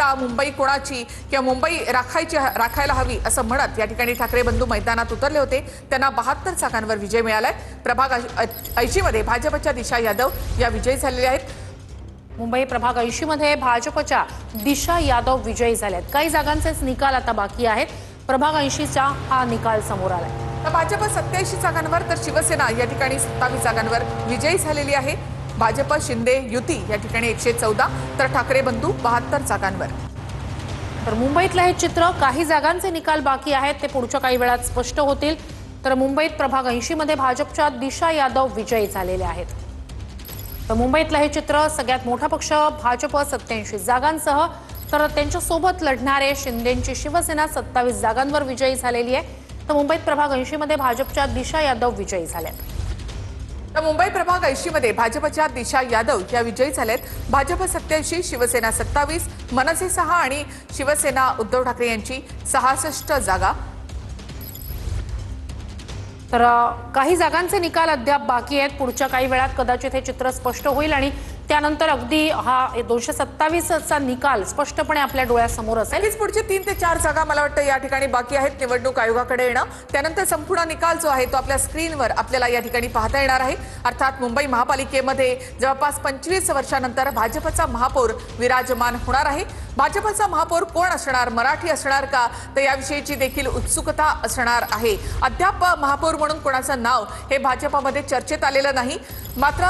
आता मुंबई कोणाची किंवा मुंबई राखायला हवी असं म्हणत या ठिकाणी ठाकरे बंधू मैदानात उतरले होते। त्यांना 72 जागांवर विजय मिळालाय। प्रभाग 80 मध्ये भाजपच्या दिशा यादव या विजयी झालेल्या आहेत। मुंबई प्रभाग 80 मध्ये भाजपच्या दिशा यादव विजयी झाल्यात। काही जागांचेच निकाल आता बाकी आहेत। प्रभाग 80 चा हा निकाल समोर आलाय। भाजप 87 जागांवर तर शिवसेना या ठिकाणी 27 जागांवर विजयी झालेली आहे। भाजप शिंदे युती या ठिकाणी 114 तर ठाकरे बंधू 72 जागांवर। तर मुंबईतलं हे चित्र, काही जागांचे निकाल बाकी आहेत, ते पुढच्या काही वेळात स्पष्ट होतील। तर मुंबईत प्रभाग 80 मध्ये भाजपच्या दिशा यादव विजयी झालेले आहेत। तर मुंबईतलं हे चित्र, सगळ्यात मोठा पक्ष भाजप 87 जागांसह, तर त्यांच्या सोबत लढणारे शिंदेची शिवसेना 27 जागांवर विजयी झालेली आहे। तर मुंबईत प्रभाग 80 मध्ये भाजपच्या दिशा यादव विजयी झाल्यात। तर मुंबई प्रभाग 80 मध्ये भाजपच्या दिशा यादव या विजयी झालेत। भाजप 87, शिवसेना 27, मनसे 6 आणि शिवसेना उद्धव ठाकरे यांची 66 जागा। तर काही जागांचे निकाल अद्याप बाकी आहेत। पुढच्या काही वेळात कदाचित हे चित्र स्पष्ट होईल आणि त्यानंतर अगदी हा 227 चा निकाल स्पष्टपणे आपल्या डोळ्यासमोर असेल। पुढचे 3 ते 4 जागा मला वाटतं या ठिकाणी बाकी आहेत निवडणूक आयोगाकडे येणं। त्यानंतर संपूर्ण निकाल जो आहे तो आपल्या स्क्रीनवर आपल्याला या ठिकाणी पाहता येणार आहे। अर्थात मुंबई महापालिकेमध्ये जवळपास 25 वर्षांनंतर भाजपचा महापौर विराजमान होणार आहे। भाजपचा महापौर कोण असणार, मराठी असणार का, तर याविषयीची देखील उत्सुकता असणार आहे। अद्याप महापौर म्हणून कोणाचं नाव हे भाजपमध्ये चर्चेत आलेलं नाही। मात्र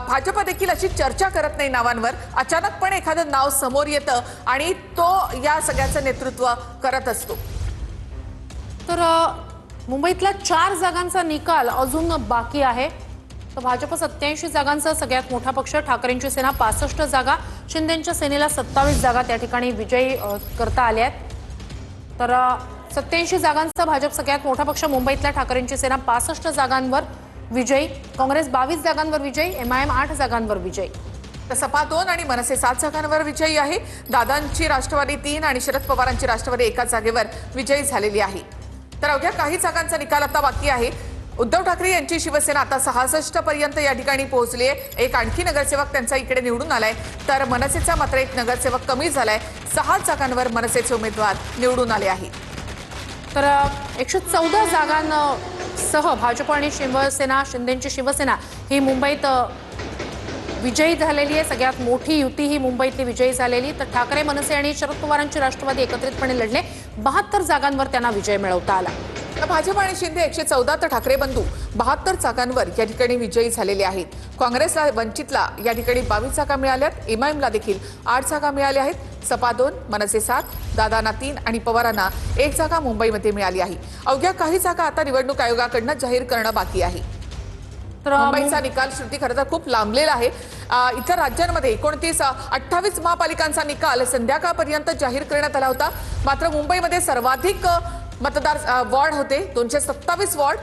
भाजप देखील अशी चर्चा करत नाही नावांवर। अचानकपणे एखादं नाव समोर येतं आणि तो या सगळ्याचं नेतृत्व करत असतो। तर मुंबईतल्या 4 जागांचा निकाल अजून बाकी आहे। तर भाजप 87 जागांचा सगळ्यात मोठा पक्ष, ठाकरेंची सेना 65 जागा, शिंदेच्या सेनेला 27 जागा त्या ठिकाणी विजयी करता आल्या आहेत। तर 87 जागांचा भाजप सगळ्यात मोठा पक्ष, मुंबईतल्या ठाकरेंची सेना 65 जागांवर विजयी, काँग्रेस 22 जागांवर विजयी, MIM 8 जागांवर विजयी। तर सपा 2 आणि मनसे 7 जागांवर विजयी आहे। दादांची राष्ट्रवादी 3 आणि शरद पवारांची राष्ट्रवादी 1 जागेवर विजयी झालेली आहे। तर अवघ्या काही जागांचा निकाल आता बाकी आहे। उद्धव ठाकरे यांची शिवसेना आता 66 पर्यंत या ठिकाणी पोहोचली आहे। एक आणखी नगरसेवक त्यांचा इकडे निवडून आलाय। तर मनसेचा मात्र एक नगरसेवक कमी झालाय। 6 जागांवर मनसेचे उमेदवार निवडून आले आहेत। तर 114 जागांसह भाजप आणि शिवसेना, शिंदेची शिवसेना ही मुंबईत विजयी झालेली आहे। सगळ्यात मोठी युती ही मुंबईतली विजयी झालेली। तर ठाकरे, मनसे आणि शरद पवारांची राष्ट्रवादी एकत्रितपणे लढले। 72 जागांवर त्यांना विजय मिळवता आला। भाजप आणि शिंदे 114 तर ठाकरे बंधू 72 जागांवर या ठिकाणी विजयी झालेले आहेत। काँग्रेसला, वंचितला या ठिकाणी 22 जागा मिळाल्यात। MIMला देखील 8 जागा मिळाल्या आहेत। सपा 2, मनसे 7, दादांना 3 आणि पवारांना 1 जागा मुंबईमध्ये मिळाली आहे। अवघ्या काही जागा आता निवडणूक आयोगाकडून जाहीर करणं बाकी आहे। तर मुंबईचा निकाल श्रुती खरं तर खूप लांबलेला आहे। इतर राज्यांमध्ये 28 महापालिकांचा निकाल संध्याकाळपर्यंत जाहीर करण्यात आला होता। मात्र मुंबईमध्ये सर्वाधिक मतदार वॉर्ड होते, 227 वॉर्ड।